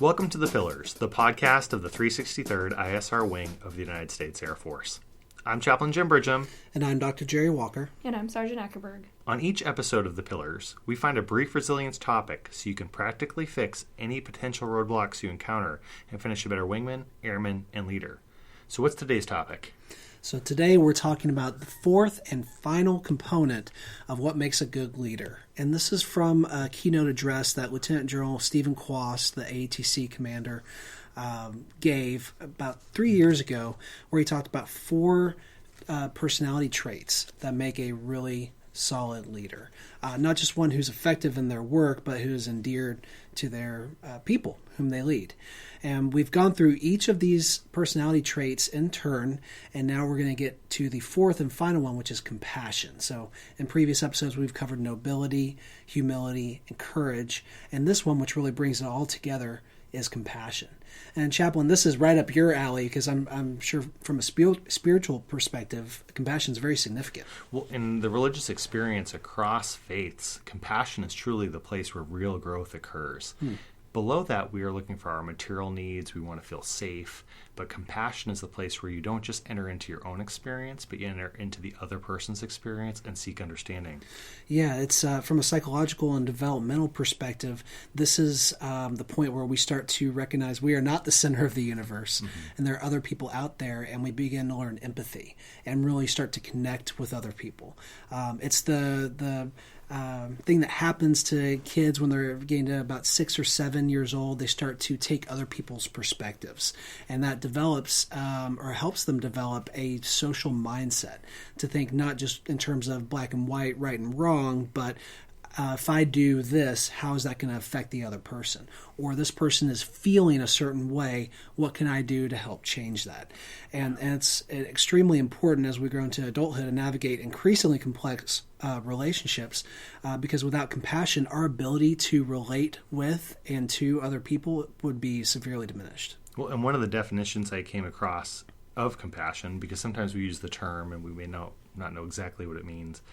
Welcome to The Pillars, the podcast of the 363rd ISR Wing of the United States Air Force. I'm Chaplain Jim Bridgham. And I'm Dr. Jerry Walker. And I'm Sergeant Ackerberg. On each episode of The Pillars, we find a brief resilience topic so you can practically fix any potential roadblocks you encounter and finish a better wingman, airman, and leader. So what's today's topic? So today we're talking about the fourth and final component of what makes a good leader. And this is from a keynote address that Lieutenant General Stephen Quast, the ATC commander, gave about 3 years ago, where he talked about four personality traits that make a really solid leader. Not just one who's effective in their work, but who's endeared to their people whom they lead. And we've gone through each of these personality traits in turn, and now we're going to get to the fourth and final one, which is compassion. So in previous episodes, we've covered nobility, humility, and courage. And this one, which really brings it all together, is compassion. And Chaplain, this is right up your alley, because I'm sure from a spiritual perspective, compassion is very significant. Well, in the religious experience across faiths, compassion is truly the place where real growth occurs. Below that, we are looking for our material needs. We want to feel safe. But compassion is the place where you don't just enter into your own experience, but you enter into the other person's experience and seek understanding. Yeah, it's from a psychological and developmental perspective, this is the point where we start to recognize we are not the center of the universe, and there are other people out there, and we begin to learn empathy and really start to connect with other people. It's the thing that happens to kids when they're getting to about 6 or 7 years old. They start to take other people's perspectives, and that develops or helps them develop a social mindset to think not just in terms of black and white, right and wrong, but if I do this, how is that going to affect the other person? Or this person is feeling a certain way, what can I do to help change that? And it's extremely important as we grow into adulthood and navigate increasingly complex relationships, because without compassion, our ability to relate with and to other people would be severely diminished. Well, and one of the definitions I came across of compassion, because sometimes we use the term and we may not know exactly what it means,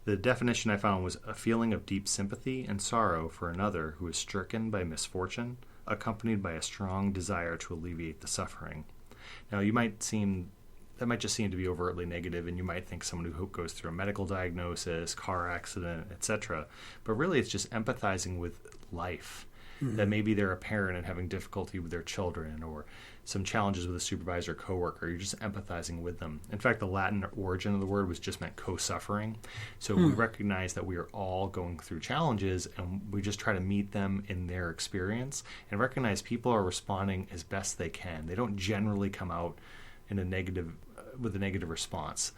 the definition I found was a feeling of deep sympathy and sorrow for another who is stricken by misfortune, accompanied by a strong desire to alleviate the suffering. Now, that might just seem to be overtly negative, and you might think someone who goes through a medical diagnosis, car accident, etc. But really, it's just empathizing with life. That maybe they're a parent and having difficulty with their children, or some challenges with a supervisor or coworker. You're just empathizing with them. In fact, the Latin origin of the word was just meant co-suffering. So we recognize that we are all going through challenges, and we just try to meet them in their experience and recognize people are responding as best they can. They don't generally come out in with a negative response.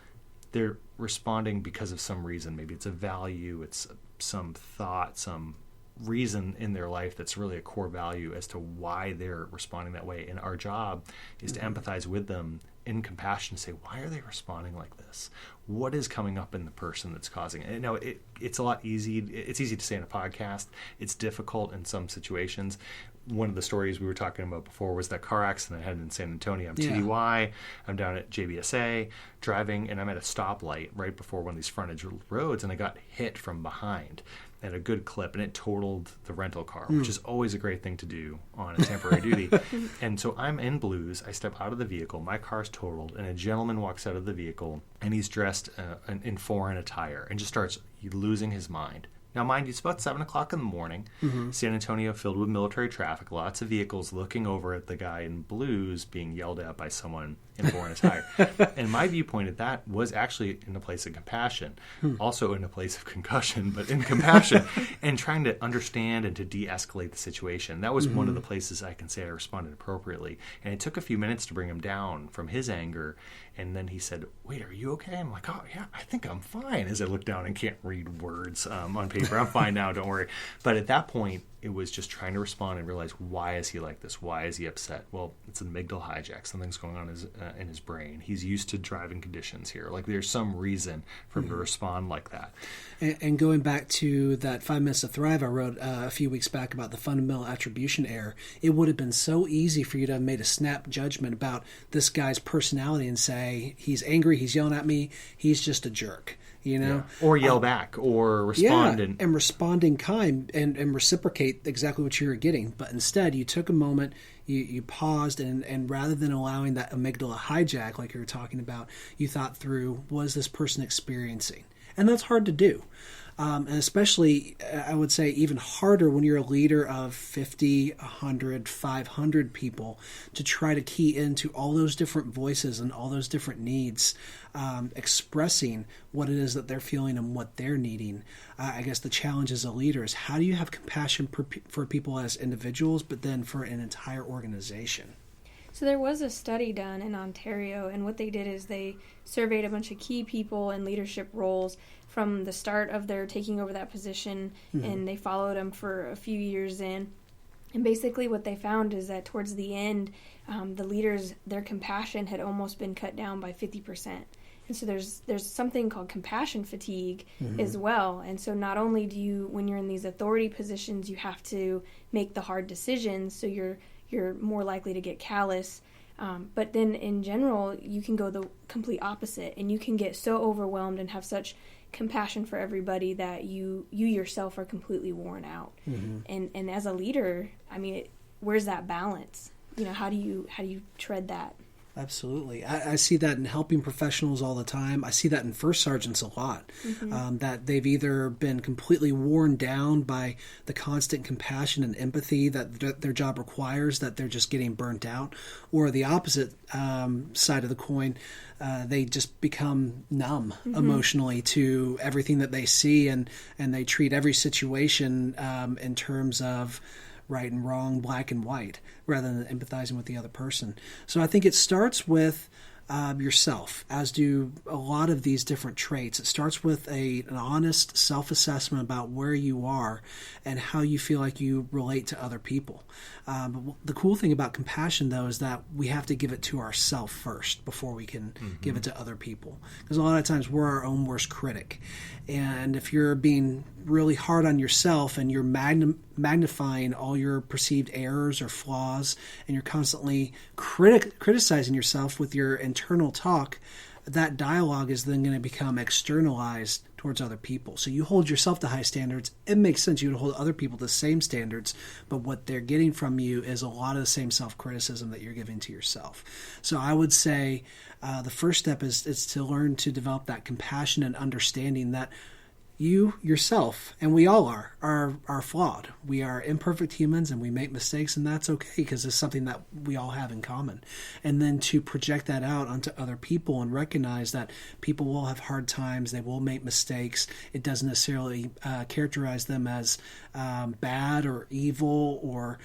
They're responding because of some reason. Maybe it's a value, it's some thought, some reason in their life that's really a core value as to why they're responding that way. And our job is to empathize with them in compassion, say, why are they responding like this? What is coming up in the person that's causing it? And now it's easy to say in a podcast. It's difficult in some situations. One of the stories we were talking about before was that car accident I had in San Antonio. I'm TDY. I'm down at JBSA driving, and I'm at a stoplight right before one of these frontage roads, and I got hit from behind at a good clip, and it totaled the rental car, which is always a great thing to do on a temporary duty. And so I'm in blues. I step out of the vehicle. My car's totaled, and a gentleman walks out of the vehicle, and he's dressed in foreign attire and just starts losing his mind. Now, mind you, it's about 7 o'clock in the morning. San Antonio filled with military traffic, lots of vehicles looking over at the guy in blues being yelled at by someone in foreign attire. And my viewpoint at that was actually in a place of compassion, also in a place of concussion, but in compassion, and trying to understand and to de-escalate the situation. That was one of the places I can say I responded appropriately. And it took a few minutes to bring him down from his anger. And then he said, wait, are you okay? I'm like, oh, yeah, I think I'm fine. As I look down and can't read words on paper. I'm fine now, don't worry. But at that point, it was just trying to respond and realize, why is he like this? Why is he upset? Well, it's an amygdala hijack. Something's going on in his brain. He's used to driving conditions here. Like, there's some reason for him to respond like that. And going back to that 5 Minutes to Thrive I wrote a few weeks back about the fundamental attribution error, it would have been so easy for you to have made a snap judgment about this guy's personality and say, he's angry, he's yelling at me, he's just a jerk. you know, or yell back, or respond, and respond in kind and reciprocate exactly what you were getting. But instead, you took a moment, you paused, and rather than allowing that amygdala hijack, like you were talking about, you thought through, what is this person experiencing? And that's hard to do. And especially, I would say, even harder when you're a leader of 50, 100, 500 people, to try to key into all those different voices and all those different needs, expressing what it is that they're feeling and what they're needing. I guess the challenge as a leader is, how do you have compassion for people as individuals, but then for an entire organization? So there was a study done in Ontario, and what they did is they surveyed a bunch of key people in leadership roles from the start of their taking over that position, and they followed them for a few years in. And basically what they found is that towards the end, the leaders, their compassion had almost been cut down by 50%. And so there's something called compassion fatigue as well. And so not only do you, when you're in these authority positions, you have to make the hard decisions, so you're more likely to get callous. But then in general, you can go the complete opposite, and you can get so overwhelmed and have such compassion for everybody that you yourself are completely worn out. And as a leader, I mean, where's that balance? You know, how do you tread that? Absolutely. I see that in helping professionals all the time. I see that in first sergeants a lot, that they've either been completely worn down by the constant compassion and empathy that their job requires, that they're just getting burnt out, or the opposite side of the coin, they just become numb emotionally to everything that they see, and they treat every situation in terms of right and wrong, black and white, rather than empathizing with the other person. So I think it starts with yourself, as do a lot of these different traits. It starts with an honest self-assessment about where you are and how you feel like you relate to other people. But the cool thing about compassion, though, is that we have to give it to ourselves first before we can give it to other people. Because a lot of times we're our own worst critic. And if you're being really hard on yourself and you're magnifying all your perceived errors or flaws, and you're constantly criticizing yourself with your internal talk, that dialogue is then going to become externalized towards other people. So you hold yourself to high standards. It makes sense you would hold other people to the same standards, but what they're getting from you is a lot of the same self-criticism that you're giving to yourself. So I would say the first step is to learn to develop that compassion and understanding that you yourself, and we all are flawed. We are imperfect humans, and we make mistakes, and that's okay, because it's something that we all have in common. And then to project that out onto other people and recognize that people will have hard times, they will make mistakes. It doesn't necessarily characterize them as bad or evil or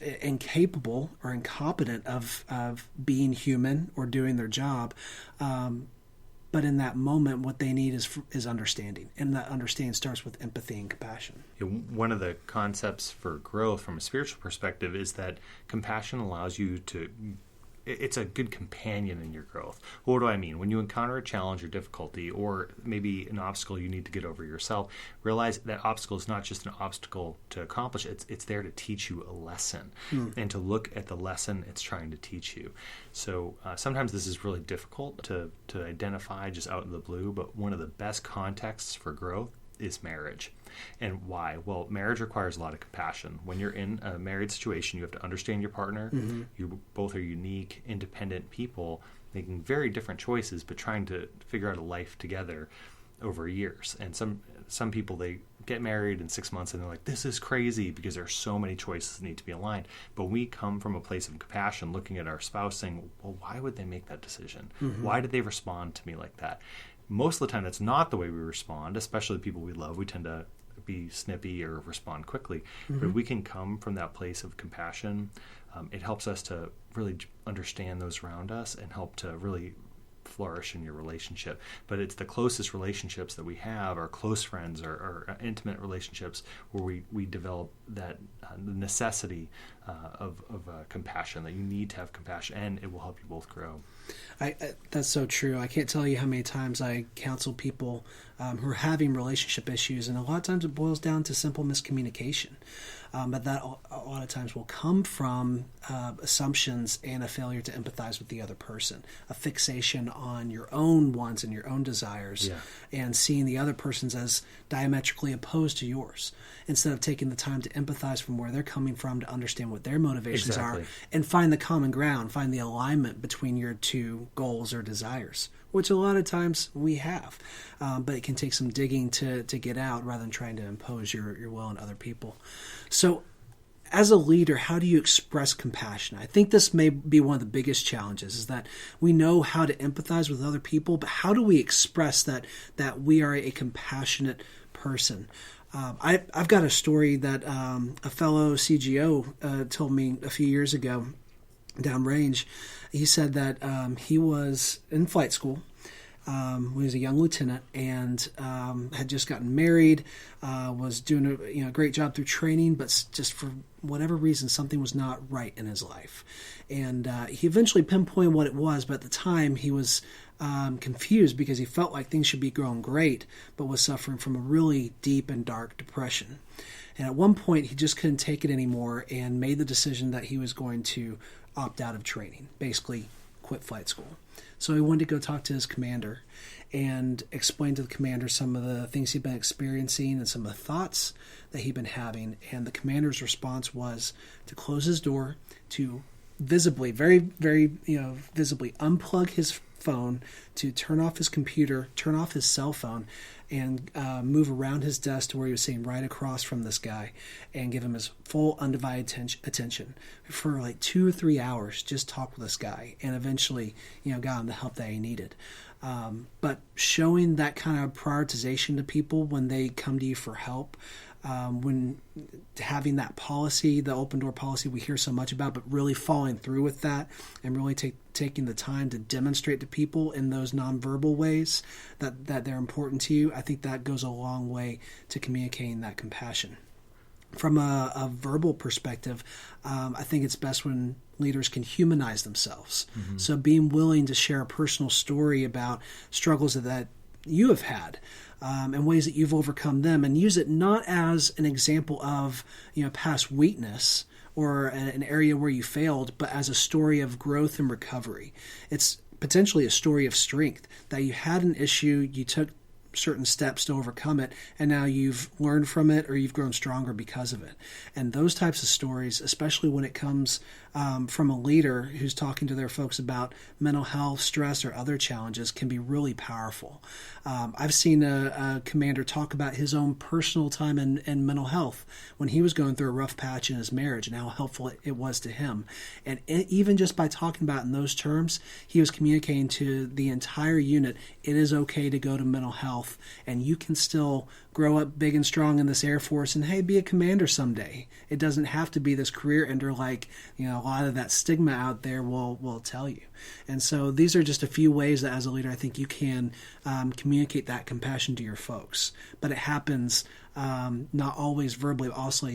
incapable or incompetent of being human or doing their job. But in that moment, what they need is understanding. And that understanding starts with empathy and compassion. One of the concepts for growth from a spiritual perspective is that compassion allows you to... It's a good companion in your growth. What do I mean? When you encounter a challenge or difficulty, or maybe an obstacle you need to get over yourself, realize that obstacle is not just an obstacle to accomplish. It's there to teach you a lesson, and to look at the lesson it's trying to teach you. So sometimes this is really difficult to identify just out of the blue, but one of the best contexts for growth is marriage. And why? Well, marriage requires a lot of compassion. When you're in a married situation, you have to understand your partner. You both are unique, independent people making very different choices, but trying to figure out a life together over years. And some people, they get married in 6 months and they're like, this is crazy, because there are so many choices that need to be aligned. But we come from a place of compassion, looking at our spouse saying, well, why would they make that decision? Why did they respond to me like that? Most of the time, that's not the way we respond, especially the people we love. We tend to be snippy or respond quickly. But if we can come from that place of compassion, it helps us to really understand those around us and help to really flourish in your relationship. But it's the closest relationships that we have, our close friends, our intimate relationships, where we develop that necessity of compassion, that you need to have compassion, and it will help you both grow. That's so true. I can't tell you how many times I counsel people who are having relationship issues, and a lot of times it boils down to simple miscommunication. But that a lot of times will come from assumptions and a failure to empathize with the other person, a fixation on your own wants and your own desires, and seeing the other person's as diametrically opposed to yours, instead of taking the time to empathize from where they're coming from, to understand what their motivations are, and find the common ground, find the alignment between your two goals or desires, which a lot of times we have. But it can take some digging to get out, rather than trying to impose your will on other people. So as a leader, how do you express compassion? I think this may be one of the biggest challenges, is that we know how to empathize with other people, but how do we express that we are a compassionate person? I've got a story that a fellow CGO told me a few years ago downrange. He said that he was in flight school. He was a young lieutenant and had just gotten married, was doing a great job through training, but just for whatever reason, something was not right in his life. And he eventually pinpointed what it was, but at the time he was confused, because he felt like things should be going great, but was suffering from a really deep and dark depression. And at one point, he just couldn't take it anymore and made the decision that he was going to opt out of training, basically quit flight school. So he wanted to go talk to his commander and explain to the commander some of the things he'd been experiencing and some of the thoughts that he'd been having. And the commander's response was to close his door, to visibly, very, very, visibly unplug his phone, to turn off his computer, turn off his cell phone, and move around his desk to where he was sitting right across from this guy, and give him his full undivided attention for like 2 or 3 hours. Just talk with this guy, and eventually, got him the help that he needed. But showing that kind of prioritization to people when they come to you for help, when having that policy, the open door policy we hear so much about, but really following through with that, and really taking the time to demonstrate to people in those nonverbal ways that they're important to you, I think that goes a long way to communicating that compassion. From a verbal perspective, I think it's best when leaders can humanize themselves. Mm-hmm. So being willing to share a personal story about struggles that you have had, and ways that you've overcome them, and use it not as an example of past weakness or an area where you failed, but as a story of growth and recovery. It's potentially a story of strength, that you had an issue, you took certain steps to overcome it, and now you've learned from it, or you've grown stronger because of it. And those types of stories, especially when it comes from a leader who's talking to their folks about mental health, stress, or other challenges, can be really powerful. I've seen a commander talk about his own personal time in mental health when he was going through a rough patch in his marriage, and how helpful it was to him. And even just by talking about it in those terms, he was communicating to the entire unit, it is okay to go to mental health, and you can still grow up big and strong in this Air Force, and hey, be a commander someday. It doesn't have to be this career ender like a lot of that stigma out there will tell you. And so these are just a few ways that as a leader I think you can communicate that compassion to your folks. But it happens not always verbally, also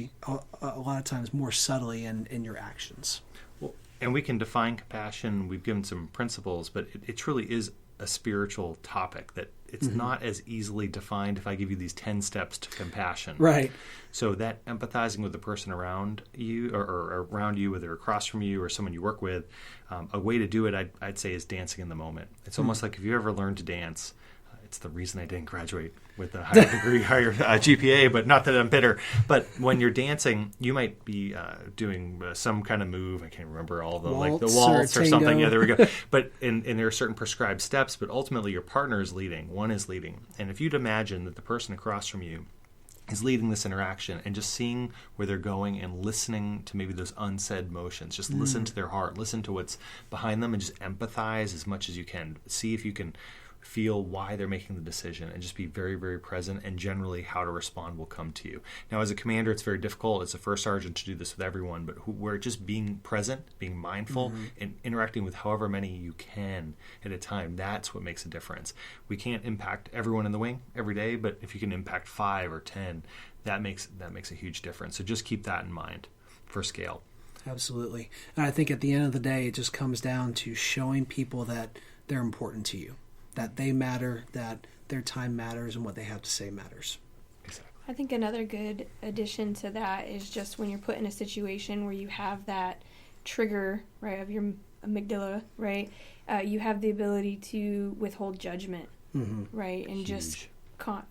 a lot of times more subtly in your actions. Well, and we can define compassion. We've given some principles, but it truly is a spiritual topic that it's mm-hmm. not as easily defined if I give you these 10 steps to compassion. Right. So that empathizing with the person around you or around you, whether across from you or someone you work with, a way to do it, I'd say, is dancing in the moment. It's almost like if you ever learned to dance, it's the reason I didn't graduate with a higher degree, higher GPA, but not that I'm bitter. But when you're dancing, you might be doing some kind of move. I can't remember all the the waltz or something. Yeah, there we go. But and there are certain prescribed steps, but ultimately your partner is leading. One is leading. And if you'd imagine that the person across from you is leading this interaction, and just seeing where they're going and listening to maybe those unsaid motions, just listen to their heart, listen to what's behind them, and just empathize as much as you can. See if you can feel why they're making the decision, and just be very, very present, and generally how to respond will come to you. Now, as a commander, it's very difficult as a first sergeant to do this with everyone, but we're just being present, being mindful, mm-hmm. and interacting with however many you can at a time. That's what makes a difference. We can't impact everyone in the wing every day, but if you can impact 5 or 10, that makes a huge difference. So just keep that in mind for scale. Absolutely. And I think at the end of the day, it just comes down to showing people that they're important to you, that they matter, that their time matters, and what they have to say matters. Exactly. I think another good addition to that is just when you're put in a situation where you have that trigger, right, of your amygdala, right, you have the ability to withhold judgment, right, and Huge. just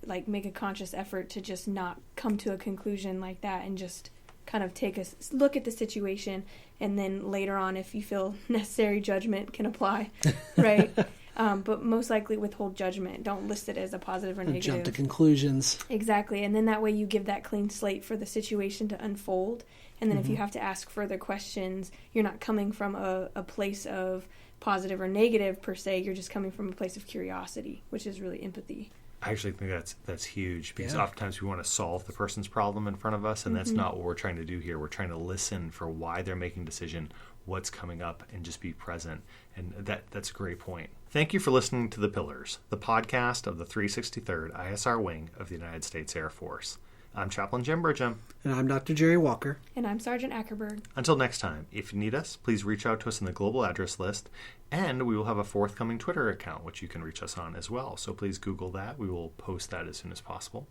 make a conscious effort to just not come to a conclusion like that, and just kind of take a look at the situation, and then later on, if you feel necessary, judgment can apply, right? But most likely withhold judgment. Don't list it as a positive or negative. Jump to conclusions. Exactly. And then that way you give that clean slate for the situation to unfold. And then if you have to ask further questions, you're not coming from a place of positive or negative per se. You're just coming from a place of curiosity, which is really empathy. I actually think that's huge, because oftentimes we want to solve the person's problem in front of us, and that's not what we're trying to do here. We're trying to listen for why they're making a decision, what's coming up, and just be present. And that's a great point. Thank you for listening to The Pillars, the podcast of the 363rd ISR Wing of the United States Air Force. I'm Chaplain Jim Bridgham. And I'm Dr. Jerry Walker. And I'm Sergeant Ackerberg. Until next time, if you need us, please reach out to us in the global address list, and we will have a forthcoming Twitter account, which you can reach us on as well. So please Google that. We will post that as soon as possible.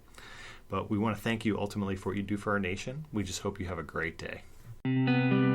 But we want to thank you ultimately for what you do for our nation. We just hope you have a great day.